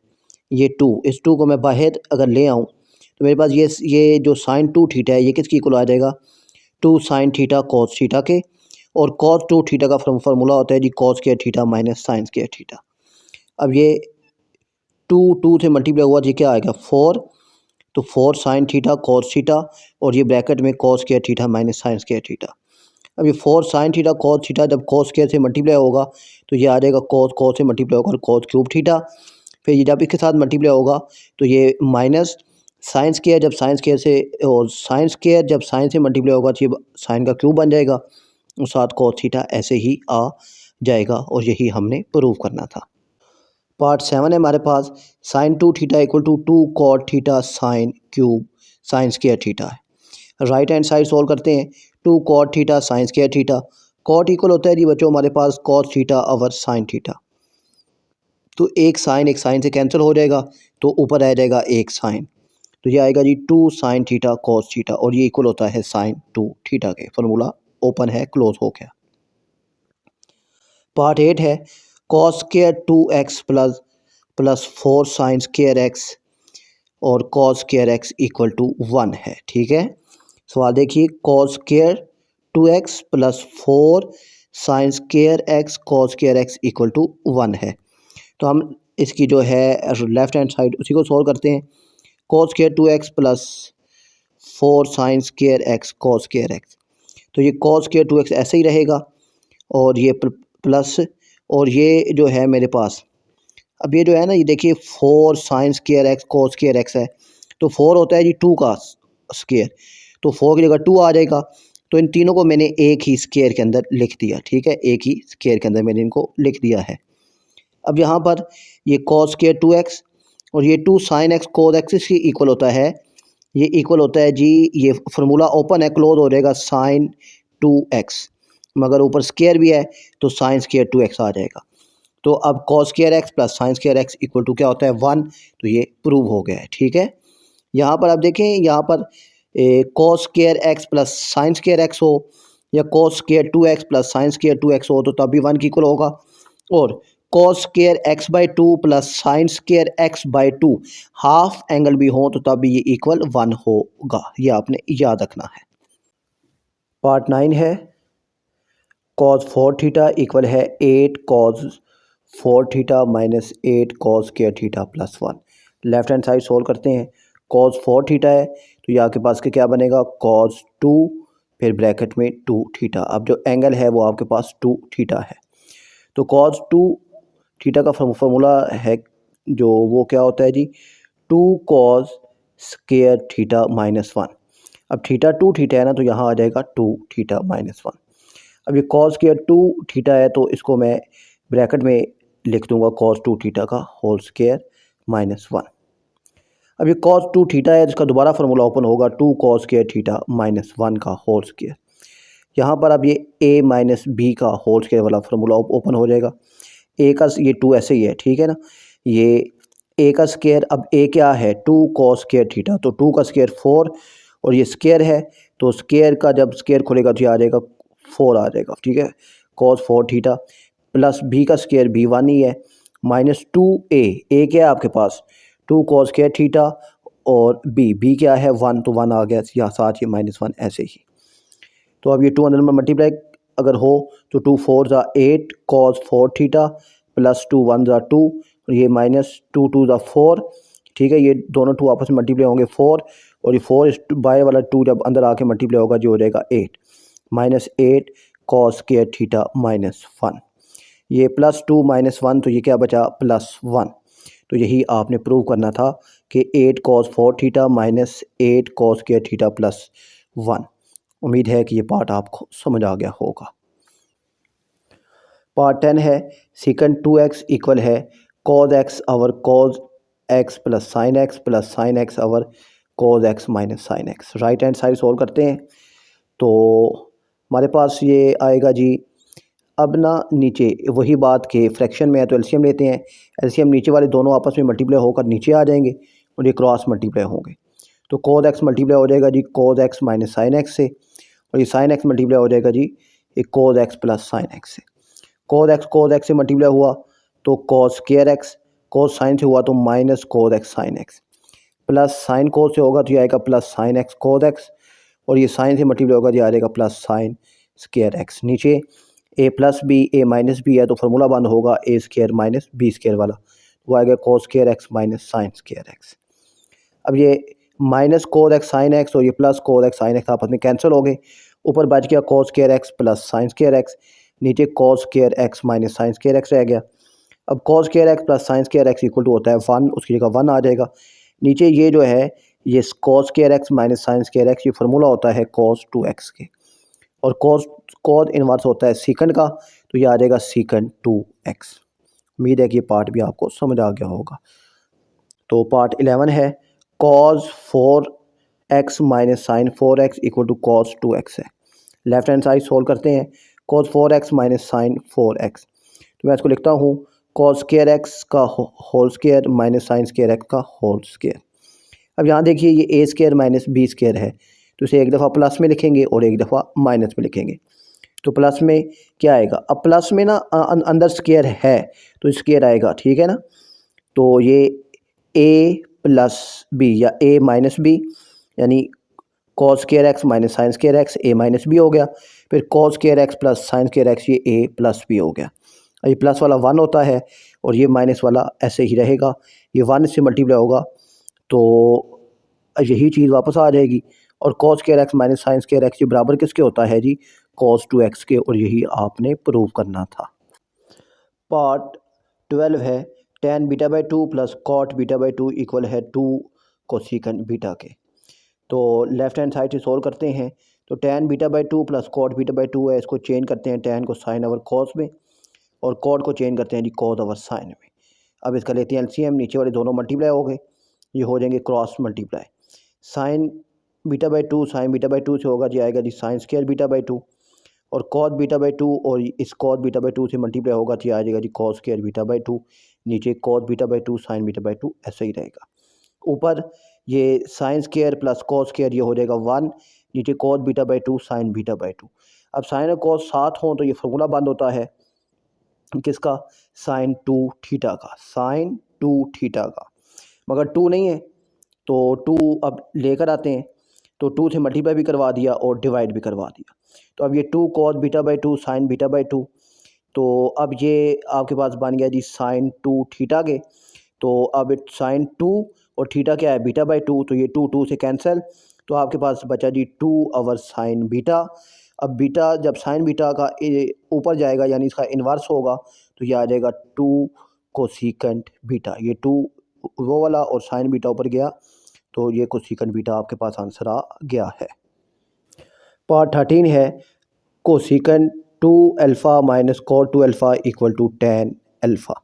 ये 2, इस 2 को मैं बाहर अगर ले आऊँ तो मेरे पास ये जो साइन 2 थीटा है ये किसकी इक्वल आ जाएगा, 2 साइन थीटा कॉस थीटा के। और कॉस 2 थीटा का फार्मूला होता है जी cos square theta minus sine square theta. अब ये 2 से मल्टीप्लाई हुआ, जी क्या आएगा 4, तो 4 साइन थीटा कॉस थीटा, और ये ब्रैकेट में cos square theta minus sine square theta. अब ये 4 साइन थीटा कॉस थीटा जब कॉस स्क्वायर से मल्टीप्लाई होगा तो ये आ जाएगा कॉस से मल्टीप्लाई होगा और कॉस क्यूब थीटा। फिर ये जब इसके साथ मल्टीप्लाई होगा तो ये माइनस साइन स्क्वायर जब साइन स्क्वायर से, और साइन स्क्वायर जब साइन से मल्टीप्लाई होगा तो ये साइन का क्यूब बन जाएगा, और साथ कॉस थीटा ऐसे ही आ जाएगा, और यही हमने प्रूव करना था। पार्ट 7 है हमारे पास, sine 2 theta equal to 2 cot theta sine cube sine square theta है। राइट हैंड साइड सोल्व करते हैं, 2 cot theta sine square theta. Cot equal होता है जी बच्चों हमारे पास cos theta over sine theta, तो एक साइन से कैंसिल हो जाएगा, तो ऊपर रह जाएगा एक साइन, तो ये आएगा जी 2 साइन थीटा कॉस थीटा, और ये इक्वल होता है साइन 2 थीटा के। फार्मूला ओपन है, क्लोज हो गया। पार्ट 8 है, cos square 2x plus plus 4 sine square X और cos square x equal to 1 है, ठीक है। सवाल देखिए, cos square 2x plus 4 sine square X cos square x equal to 1 है। तो हम इसकी जो है लेफ्ट हैंड साइड उसी को सॉल्व करते हैं। Cos square 2x plus 4 sine square X cos square x, तो ये कॉस स्क्वायर 2x ऐसे ही रहेगा, और ये प्लस, और ये जो है मेरे पास, अब ये जो है ना ये देखिए 4 sine square X cos square x है, तो 4 होता है जी 2 का स्क्वायर, तो 4 की जगह 2 आ जाएगा। तो इन तीनों को मैंने एक ही स्क्वायर के अंदर लिख दिया, ठीक है, एक ही स्क्वायर के अंदर मैंने इनको लिख दिया है। अब यहाँ पर ये कॉस स्क्वायर 2x और ये 2 साइन एक्स कॉस एक्सिस की इक्वल होता है, ये इक्वल होता है जी, ये फार्मूला ओपन है, क्लोज हो जाएगा साइन 2x, मगर ऊपर स्क्वायर भी है तो साइन स्क्वायर 2x आ जाएगा। तो अब cos square x plus sine square x equal to क्या होता है 1, तो ये प्रूव हो गया है, ठीक है। यहाँ पर आप देखें, यहाँ पर cos square x plus sine square x हो या cos square 2x plus sine square 2x हो, तो तब भी 1 की इक्वल होगा। और cos square X by 2 plus sine square X by 2 half angle भी हो, तो तब भी ये इक्वल 1 होगा, ये आपने याद रखना है। पार्ट 9 है, कॉस 4 थीटा इक्वल है 8 cos 4 theta minus 8 cos square theta plus 1। Left hand side solve करते हैं, कॉस 4 थीटा है तो यहाँ के पास के क्या बनेगा, कॉस 2 फिर ब्रैकेट में 2 थीटा। अब जो एंगल है वो आपके पास 2 थीटा है। तो cos 2 थीटा का फार्मूला है जो वो क्या होता है जी, 2 cos स्क्वायर थीटा माइनस 1। अब थीटा 2 थीटा है ना, तो यहाँ आ जाएगा 2 थीटा माइनस 1। अब ये cos स्क्वायर 2 थीटा है तो इसको मैं ब्रैकेट में लिख दूंगा cos 2 थीटा का होल स्क्वायर माइनस 1। अब ये cos 2 थीटा है जिसका दोबारा फार्मूला ओपन होगा 2 cos स्क्वायर थीटा माइनस 1 का होल स्क्वायर। यहाँ पर अब ये a माइनस बी का होल स्क्वायर वाला फार्मूला ओपन हो जाएगा। a का ये 2 ऐसे ही है, ठीक है ना। ये a का स्क्वायर, अब a क्या है 2 cos स्क्वायर थीटा, तो 2 का स्क्वायर 4 और ये स्क्वायर है तो स्क्वायर का जब स्क्वायर खुलेगा तो ये आ जाएगा 4 आ जाएगा, ठीक है। cos 4 थीटा प्लस b का स्क्वायर भी 1 ही है माइनस 2a, a क्या है आपके पास 2 cos स्क्वायर थीटा और b क्या है 1, तो 1 आ गया यहाँ साथ, ये माइनस 1 ऐसे ही। तो अब ये 2 अंदर में मल्टीप्लाई अगर हो तो 2 4 ज़ा 8 cos 4 थीटा प्लस 2 1 ज़ा 2 और ये माइनस 2 2 ज़ा 4, ठीक है। ये दोनों 2 आपस में मल्टीप्लाई होंगे 4 और ये 4 इस बाय वाला 2 जब अंदर आके मल्टीप्लाई होगा जो हो जाएगा 8 minus 8 cos square theta minus 1। ये प्लस 2 माइनस 1 तो ये क्या बचा प्लस 1। तो यही आपने प्रूव करना था कि 8 cos 4 theta minus 8 cos square theta plus 1। उम्मीद है कि ये पार्ट आपको समझ आ गया होगा। पार्ट 10 है सीकन 2x इक्वल है cos x over cos x plus sine x over cos x minus sine x। Right hand side solve करते हैं तो हमारे पास ये आएगा जी। अब ना नीचे वही बात के फ्रैक्शन में है तो एलसीएम लेते हैं। एलसीएम नीचे वाले दोनों आपस में मल्टीप्लाई होकर नीचे आ जाएंगे और ये क्रॉस मल्टीप्लाई होंगे तो cos x मल्टीप्लाई हो जाएगा जी cos x minus sine x से और ये साइन x मल्टीप्लाई हो जाएगा जी ये cos x plus sine x से। cos x से मल्टीप्लाई हुआ तो cos square x, cos sine से हुआ तो minus cos x sine x plus sine cos से होगा तो ये आएगा plus sine x cos x और ये साइन से मल्टीप्लाई होगा ये आ जाएगा प्लस साइन स्क्वायर x। नीचे a plus b a minus B है तो फार्मूला बंद होगा a square minus B square वाला, वो आएगा cos square x minus sine square x। अब ये minus cos x sine x और ये plus cos x sine x आपस में कैंसिल हो गए। ऊपर बच गया cos square x plus sine square x, नीचे cos square x minus sine square x रह गया। अब cos square x plus sine square x equal to होता है 1, उसकी जगह 1 आ जाएगा। नीचे ये जो है ये cos square x minus sine square x ये फार्मूला होता है cos 2x के और cos इनवर्स होता है सीकंड का, तो ये आ जाएगा सीकंड 2x। उम्मीद है कि ये पार्ट भी आपको समझ आ गया होगा। तो पार्ट 11 है cos 4x minus sine 4x equal to cos 2x है। लेफ्ट हैंड साइड सोल्व करते हैं cos 4x minus sine 4x, तो मैं इसको लिखता हूँ cos स्क्वायर x का whole square minus sine square x का होल स्क्वायर। अब यहाँ देखिए ये a square minus B square है तो इसे एक दफ़ा प्लस में लिखेंगे और एक दफ़ा माइनस में लिखेंगे। तो प्लस में क्या आएगा, अब प्लस में ना अंदर स्क्वायर है तो स्क्वायर आएगा, ठीक है ना। तो ये a प्लस बी या a माइनस बी यानी cos square x minus sine square x a minus B हो गया। फिर cos square x plus sine square x ये a प्लस बी हो गया। ये प्लस वाला 1 होता है और ये माइनस वाला ऐसे ही रहेगा, ये 1 से मल्टीप्लाई होगा तो यही चीज़ वापस आ जाएगी। और cos square x minus sine square x ये बराबर किसके होता है जी cos 2x के, और यही आपने प्रूव करना था। पार्ट 12 है tan beta by 2 plus cot beta by 2 equal है 2 कोसिकन बीटा के। तो लेफ्ट हैंड साइड से सोल्व करते हैं तो tan beta by 2 plus cot beta by 2 है, इसको चेंज करते हैं tan को साइन ओवर cos में और cot को चेंज करते हैं जी cos ओवर साइन में। अब इसका लेते हैं एलसीएम, नीचे वाले दोनों मल्टीप्लाई हो गए, ये हो जाएंगे cross multiply. Sign beta by 2 sign beta by 2 से होगा जी आएगा जी साइन स्क्वायर बीटा बाई 2 और cos बीटा बाई 2 और इस cos बीटा बाई 2 से मल्टीप्लाई होगा तो आ जाएगा जी cos स्क्वायर बीटा बाई 2, नीचे cos beta by 2 sign beta by 2 ऐसा ही रहेगा। ऊपर ये sine square plus cos square ये हो जाएगा 1, नीचे cos beta by 2 sign beta by 2। अब साइन और cos साथ हों तो ये फार्मूला बंद होता है किसका, साइन 2 थीटा का, साइन 2 थीटा का। मगर 2 नहीं है तो 2 अब लेकर आते हैं तो 2 से मल्टीप्लाई भी करवा दिया और डिवाइड भी करवा दिया। तो अब ये 2 cos beta by 2 sign beta by 2, तो अब ये आपके पास बन गया जी साइन 2 थीटा के। तो अब साइन 2 और थीटा क्या है बीटा बाई 2, तो ये 2 2 से कैंसिल तो आपके पास बचा जी 2 आवर साइन बीटा। अब बीटा जब साइन बीटा का ऊपर जाएगा यानी इसका इन्वर्स होगा तो ये आ जाएगा 2 कोसिकेंट बीटा। ये 2 वो वाला और साइन बीटा ऊपर गया तो ये कोसिकेंट बीटा आपके पास आंसर आ गया है। पार्ट 13 है cosecant 2 alpha minus cot 2 alpha equal to tan alpha.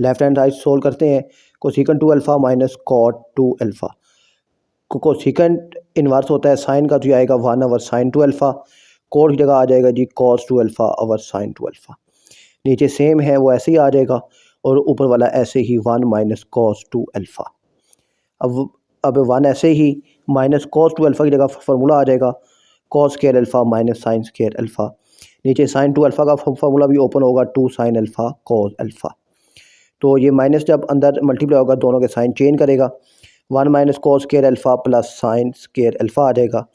Left hand side solve करते हैं। Cosecant 2 alpha minus cot 2 alpha. Cosecant inverse होता है साइन का तो ये आएगा 1 ओवर साइन 2 अल्फ़ा। कोट की जगह आ जाएगा जी cos 2 alpha over sine 2 alpha. नीचे सेम है वो ऐसे ही आ जाएगा और ऊपर वाला ऐसे ही 1 माइनस cos 2 अल्फ़ा। अब 1 ऐसे ही माइनस cos 2 अल्फ़ा की जगह फार्मूला आ जाएगा cos square alpha minus sine square alpha. नीचे साइन 2 अल्फ़ा का फार्मूला भी ओपन होगा 2 साइन अल्फ़ा cos अल्फ़ा। तो ये माइनस जब अंदर मल्टीप्लाई होगा दोनों के साइन चेंज करेगा 1 minus cos square alpha plus sine square alpha आ जाएगा।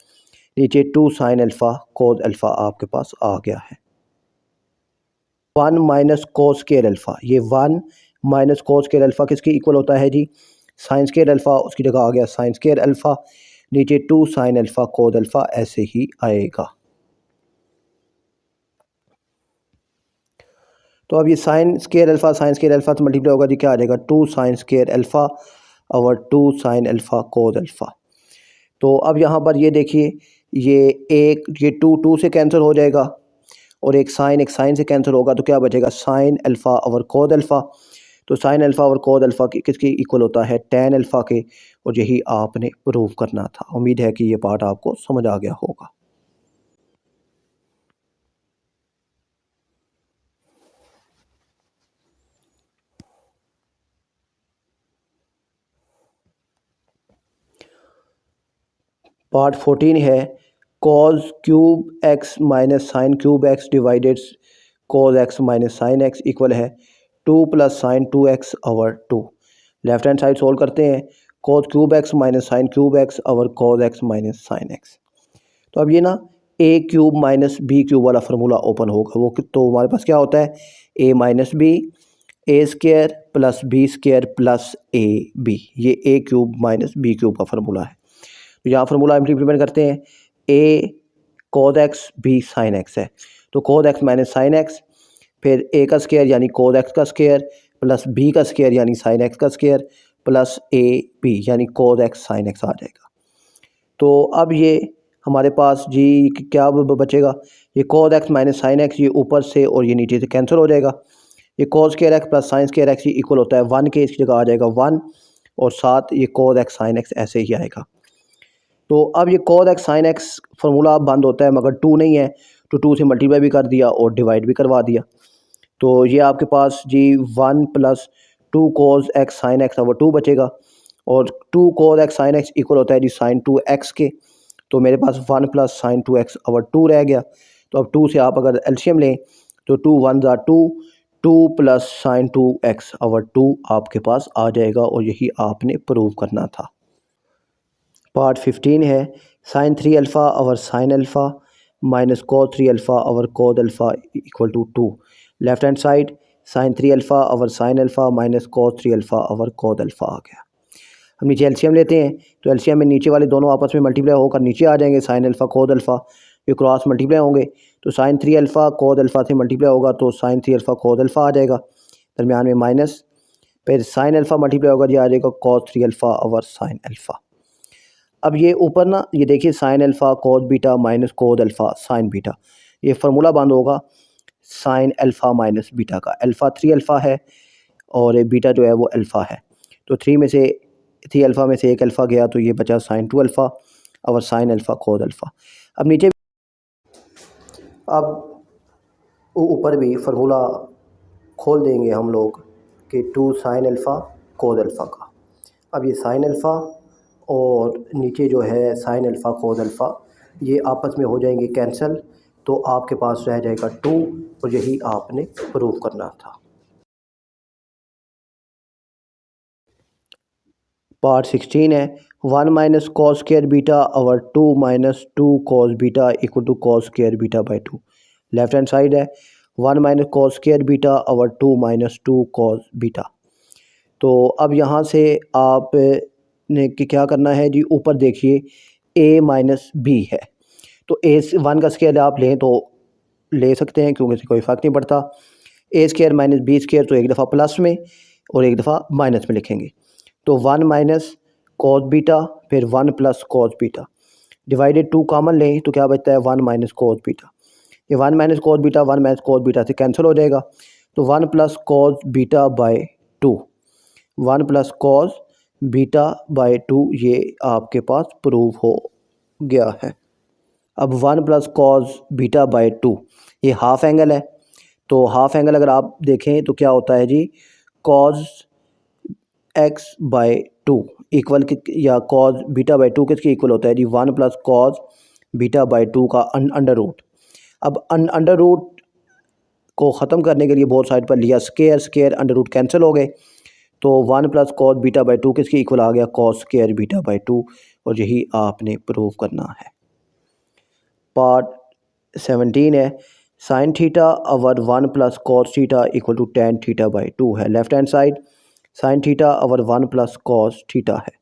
नीचे 2 साइन अल्फ़ा cos अल्फ़ा आपके पास आ गया है। 1 माइनस cos स्क्वायर अल्फ़ा, ये 1 माइनस cos स्क्वायर अल्फ़ा किसके इक्वल होता है जी साइन स्क्वायर अल्फ़ा, उसकी जगह आ गया साइन स्क्वायर अल्फ़ा। नीचे 2 साइन अल्फ़ा cos अल्फ़ा ऐसे ही आएगा। तो अब ये साइन स्क्वायर अल्फ़ा से मल्टीप्लाई होगा जी क्या आ जाएगा 2 साइन स्क्वायर अल्फ़ा और 2 साइन अल्फ़ा cos अल्फ़ा। तो अब यहाँ पर ये देखिए ये 2 से कैंसिल हो जाएगा और एक साइन से कैंसिल होगा तो क्या बचेगा साइन अल्फ़ा और cos अल्फ़ा। तो साइन अल्फ़ा और cos अल्फ़ा किसके इक्वल होता है tan अल्फ़ा के, और यही आपने प्रूव करना था। उम्मीद है कि ये पार्ट आपको समझ आ गया होगा। पार्ट 14 है cos cube x minus sine cube x divided cos x minus sine x equal है 2 plus sine 2x over 2। Left hand side solve करते हैं cos cube x minus sine cube x over cos x minus sine x. तो अब ये ना a cube minus B cube वाला formula open होगा वो तो हमारे पास क्या होता है a minus B A square plus B square plus A B, ये a cube minus B cube का फार्मूला है। तो यहाँ फार्मूला इम्प्लीमेंट करते हैं a cos x B sine x है तो cos x minus sine x, फिर a का स्क्वायर यानी cos एक्स का स्क्वायर प्लस b का स्क्वायर यानी साइन एक्स का स्क्वायर प्लस ए बी यानी cos एक्स साइन एक्स आ जाएगा। तो अब ये हमारे पास जी क्या बचेगा ये cos x minus sine x, ये ऊपर से और ये नीचे से कैंसिल हो जाएगा। ये cos square x plus sine square x equal होता है 1 के, इसकी जगह आ जाएगा 1 और साथ ये cos एक्स साइन एक्स ऐसे ही आएगा। तो अब ये cos x sine x formula अब बंद होता है मगर 2 नहीं है तो 2 से मल्टीप्लाई भी कर दिया और डिवाइड भी करवा दिया। तो ये आपके पास जी 1 plus 2 cos x sine x over 2 बचेगा और 2 cos x sine x equal होता है जी साइन 2x के। तो मेरे पास 1 प्लस साइन 2x ओवर 2 रह गया। तो अब 2 से आप अगर एलसीएम लें तो 2 1 ज़ा 2, 2 प्लस साइन 2x ओवर 2 आपके पास आ जाएगा और यही आपने प्रूव करना था। पार्ट 15 है sine 3 alpha over sine alpha minus cos 3 alpha over cos alpha equal to 2। Left hand side sine 3 alpha over sine alpha minus cos 3 alpha over cos alpha आ गया। हम नीचे एलसीएम लेते हैं तो एलसीएम में नीचे वाले दोनों आपस में मल्टीप्लाई होकर नीचे आ जाएंगे साइन अल्फ़ा cos अल्फ़ा, ये क्रॉस मल्टीप्लाई होंगे तो साइन 3 अल्फ़ा cos अल्फ़ा से मल्टीप्लाई होगा तो साइन 3 अल्फ़ा cos अल्फ़ा आ जाएगा, दरमियान में माइनस, फिर साइन अल्फ़ा मल्टीप्लाई होगा जी आ जाएगा cos 3 alpha over sine alpha. अब ये ऊपर ना ये देखिए sine alpha cos beta minus cos alpha sine beta, ये फार्मूला बंद होगा साइन अल्फ़ा माइनस बीटा का। अल्फ़ा 3 अल्फ़ा है और बीटा जो है वो अल्फ़ा है, तो 3 अल्फ़ा में से एक अल्फ़ा गया तो ये बचा साइन 2 अल्फ़ा और साइन अल्फ़ा cos अल्फ़ा। अब नीचे अब ऊपर भी फार्मूला खोल देंगे हम लोग कि 2 साइन अल्फ़ा cos अल्फ़ा का। अब ये साइन अल्फ़ा और नीचे जो है साइन अल्फ़ा cos अल्फ़ा ये आपस में हो जाएंगे कैंसिल, तो आपके पास रह जाएगा 2 और यही आपने प्रूव करना था। पार्ट 16 है 1 minus cos square beta over 2 minus 2 cos beta equal to cos square beta by 2। Left hand side है 1 minus cos square beta over 2 minus 2 cos beta. तो अब यहाँ से आप ने कि क्या करना है जी ऊपर देखिए ए माइनस बी है। तो ए 1 का स्क्वायर आप लें तो ले सकते हैं क्योंकि इससे कोई फ़र्क नहीं पड़ता। ए स्क्वायर माइनस बी स्क्वायर तो एक दफ़ा प्लस में और एक दफ़ा माइनस में लिखेंगे। तो 1 माइनस कॉस बीटा फिर 1 plus cos beta divided 2 common लें तो क्या बचता है 1 माइनस कॉस बीटा। ये 1 minus cos beta 1 minus cos beta से कैंसिल हो जाएगा। तो 1 plus cos beta by 2 1 plus cos beta by 2 ये आपके पास प्रूव हो गया है। अब 1 प्लस कॉस बीटा बाय 2 ये हाफ एंगल है। तो हाफ एंगल अगर आप देखें तो क्या होता है जी कॉस एक्स बाय 2 इक्वल या कॉस बीटा बाय 2 किसके इक्वल होता है जी 1 प्लस कॉस बीटा बाय 2 का अंडर रूट। अब अंडर रूट को ख़त्म करने के लिए बोथ साइड पर लिया square square under root cancel हो गए। तो 1 प्लस कॉस बीटा बाय 2 किसके इक्वल आ गया कॉस स्क्वायर बीटा बाय 2 और यही आपने प्रूव करना है। पार्ट 17 है sine theta over 1 plus cos theta equal to tan theta by 2 है। Left hand side sine theta over 1 plus cos theta है।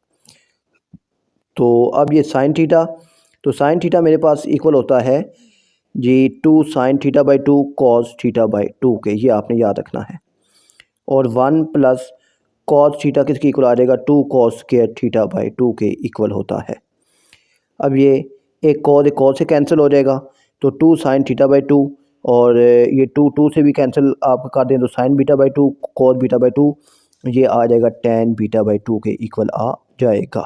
तो अब ये साइन थीटा तो साइन थीटा मेरे पास इक्वल होता है जी 2 sine theta by 2 cos theta by 2 के, ये आपने याद रखना है। और 1 प्लस कॉस थीटा किसके इक्वल आ जाएगा 2 कॉस स्क्वायर थीटा बाई 2 के इक्वल होता है। अब ये एक कॉस से कैंसिल हो जाएगा तो 2 साइन थीटा बाई 2 और ये 2 से भी कैंसिल आप कर दें तो sign beta by 2 cos beta by 2 ये आ जाएगा टेन बीटा बाई 2 के इक्वल आ जाएगा।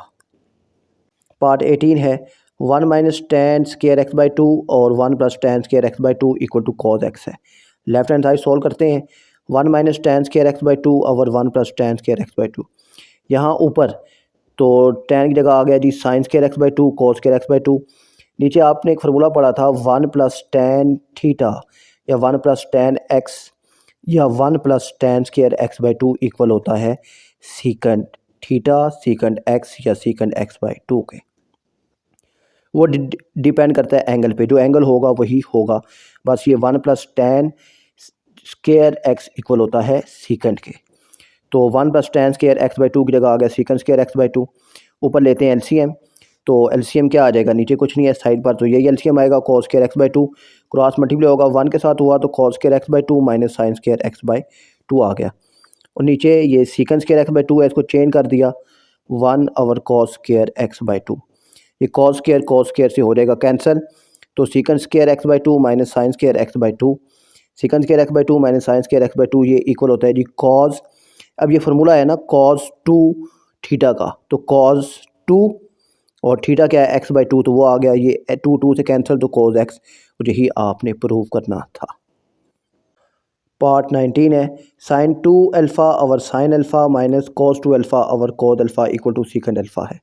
पार्ट 18 है 1 minus tan square X by 2 और 1 plus tan square X by 2 equal to cos X है। लेफ्ट हैंड साइड सॉल्व करते हैं 1 minus tan square X by 2 और 1 plus tan square X by 2। यहाँ ऊपर तो टेन की जगह आ गया जी sine square X by 2 cos square X by 2। नीचे आपने एक फार्मूला पढ़ा था 1 प्लस टेन थीटा या 1 प्लस टेन एक्स या 1 plus tan square X by 2 equal होता है सीकंट थीटा सीकंट एक्स या सीकंट एक्स बाई 2 के। वो डिपेंड करता है एंगल पे, जो एंगल होगा वही होगा। बस ये 1 plus tan square x equal होता है सीकंट के। तो 1 plus tan square X by 2 की जगह आ गया सीकंट स्क्वायर एक्स बाई 2। ऊपर लेते हैं एलसीएम तो एलसीएम क्या आ जाएगा नीचे कुछ नहीं है साइड पर, तो यही एलसीएम आएगा cos square X by 2 cross multiply होगा 1 के साथ हुआ तो cos square X by 2 minus sine square X by 2 आ गया। और नीचे ये सीकंट स्क्वायर एक्स बाई 2 है, इसको चेंज कर दिया 1 over cos square X by 2। ये कॉस स्क्वायर से हो जाएगा कैंसिल। तो secant square X by 2 minus sine square X by 2 secant square X by 2 minus sine square X by 2 ये इक्वल होता है जी कॉस। अब ये फार्मूला है ना कॉस 2 थीटा का, तो कॉस 2 और थीटा क्या है एक्स बाई 2 तो वो आ गया ये 2 से कैंसिल तो कॉस एक्स, यही आपने प्रूव करना था। पार्ट 19 है sine 2 alpha over sine alpha minus cos 2 alpha over cos alpha equal to secant alpha है।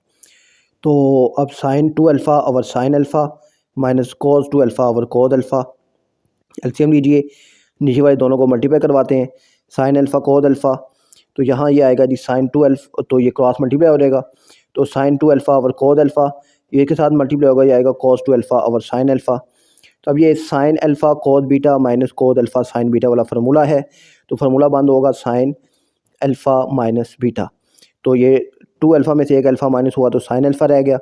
तो अब sine 2 alpha over sine alpha minus cos 2 alpha over cos alpha LCM लीजिए, नीचे वाले दोनों को मल्टीप्लाई करवाते हैं साइन अल्फ़ा कॉस अल्फ़ा। तो यहाँ ये आएगा जी साइन 2 अल्फ़ा तो ये क्रॉस मल्टीप्लाई हो जाएगा तो sine 2 alpha over cos alpha ये के साथ मल्टीप्लाई होगा, ये आएगा cos 2 alpha over sine alpha. तो अब ये sine alpha cos beta minus cos alpha sine beta वाला फार्मूला है, तो फार्मूला बंद होगा साइन अल्फ़ा माइनस बीटा। तो ये 2 अल्फ़ा में से एक अल्फ़ा माइनस हुआ तो साइन अल्फ़ा रह गया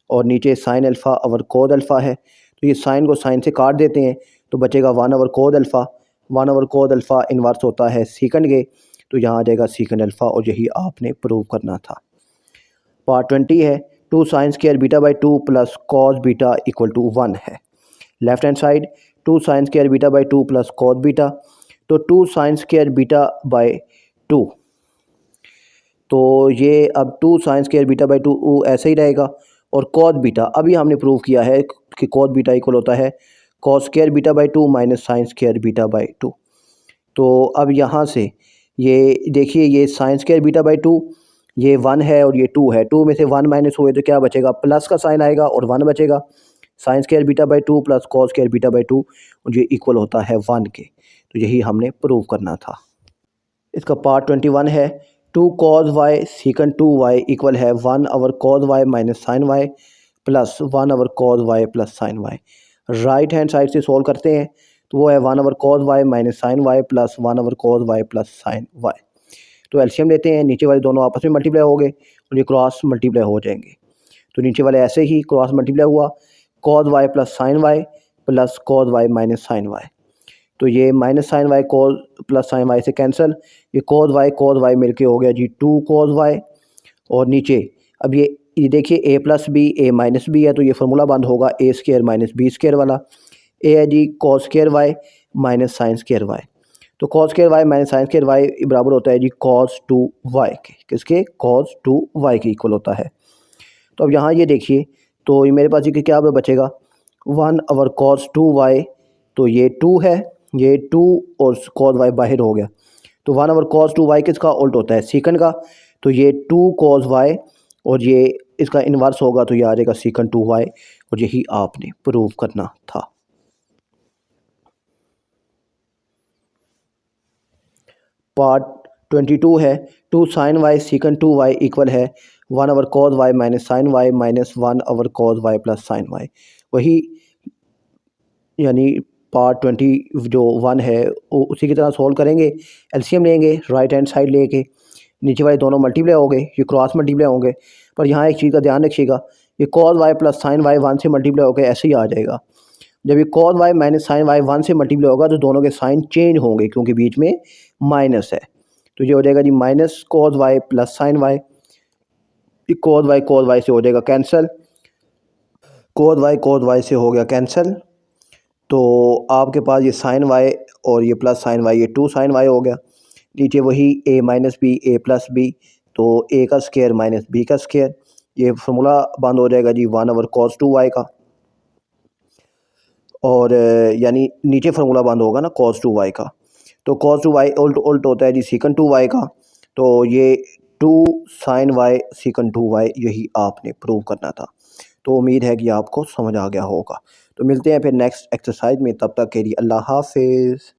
और नीचे sine alpha over cos alpha है, तो ये साइन को साइन से काट देते हैं तो बचेगा 1 over cos alpha. 1 over cos alpha inverse होता है सीकंड के, तो यहाँ आ जाएगा सीकंड अल्फ़ा और यही आपने प्रूव करना था। पार्ट 20 है 2 sine square beta by 2 plus cos beta equal to 1 है। Left hand side 2 sine square beta by 2 plus cos beta, तो 2 साइन स्क्वायर बीटा बाई 2 तो ये अब 2 साइन स्क्वायर बीटा बाई 2 ऐसे ही रहेगा। और कॉस बीटा अभी हमने प्रूव किया है कि कॉस बीटा इक्वल होता है cos square beta by 2 minus sine square beta by 2। तो अब यहाँ से ये देखिए ये साइन स्क्वायर बीटा बाई 2 ये 1 है और ये 2 है, 2 में से 1 माइनस हुए तो क्या बचेगा प्लस का साइन आएगा और 1 बचेगा। Sign square beta by 2 plus cos square beta by 2 और ये इक्वल होता है 1 के, तो यही हमने प्रूव करना था। इसका पार्ट 21 है 2 cos y secant 2 y equal है 1 over cos y minus sine y plus 1 over cos Y plus sine y. Right hand side से सोल्व करते हैं तो वो है 1 over cos y minus sine y plus 1 over cos Y plus sine y. तो LCM लेते हैं, नीचे वाले दोनों आपस में मल्टीप्लाई हो गए और ये क्रॉस मल्टीप्लाई हो जाएंगे, तो नीचे वाले ऐसे ही क्रॉस मल्टीप्लाई हुआ, cos Y plus sine y plus cos y minus sine y. तो ये minus sine Y cos plus sine y से कैंसिल, ये कॉस वाई मिलके हो गया जी 2 कॉस वाई। और नीचे अब ये देखिए A plus B A minus B है, तो ये फार्मूला बंद होगा A square minus B square वाला। ए है जी cos square Y minus sine square Y. तो cos square Y minus sine square Y बराबर होता है जी कॉस 2 वाई के, किसके? कॉस 2 वाई के इक्वल होता है। तो अब यहाँ ये देखिए, तो ये मेरे पास ये क्या बचेगा, 1 ओवर कॉस 2 वाई, तो ये 2 है, ये 2 और कॉस वाई बाहर हो गया, तो 1 ओवर कॉस 2 वाई किसका उल्ट होता है? सीकंड का। तो ये 2 कॉस वाई और ये इसका इन्वर्स होगा, तो ये आ जाएगा सीकंड 2 वाई, और यही आपने प्रूव करना था। पार्ट 22 है, 2 sine y second 2 y equal है 1 over cos y minus sine y minus 1 over cos Y plus sine y. वही यानी पार्ट 20 जो 1 है वो उसी की तरह सोल्व करेंगे, एलसीएम लेंगे, राइट हैंड साइड लेके नीचे वाले दोनों मल्टीप्लाई हो गए, ये क्रॉस मल्टीप्लाई होंगे। पर यहाँ एक चीज़ का ध्यान रखिएगा, ये cos Y plus sine y 1 से मल्टीप्लाई होकर ऐसे ही आ जाएगा। जब ये cos y minus sine y 1 से मल्टीप्लाई होगा तो दोनों के साइन चेंज होंगे, क्योंकि बीच में माइनस है। तो ये हो जाएगा जी minus cos Y plus sine Y, cos Y से हो जाएगा कैंसिल, कॉस वाई से हो गया कैंसिल। तो आपके पास ये साइन वाई और ये प्लस साइन वाई, ये 2 साइन वाई हो गया। नीचे वही ए minus B a plus B, तो ए का स्केयर माइनस बी का स्केयर, ये फार्मूला बंद हो जाएगा जी 1 ओवर कॉस 2 वाई का। और यानी नीचे फार्मूला बंद होगा ना कॉस 2 वाई का, तो कॉस 2 वाई उल्ट होता है जी सीकंड 2 वाई का। तो ये 2 साइन वाई सीकंड 2 वाई, यही आपने प्रूव करना था। तो उम्मीद है कि आपको समझ आ गया होगा। तो मिलते हैं फिर नेक्स्ट एक्सरसाइज में, तब तक के लिए अल्लाह हाफिज़।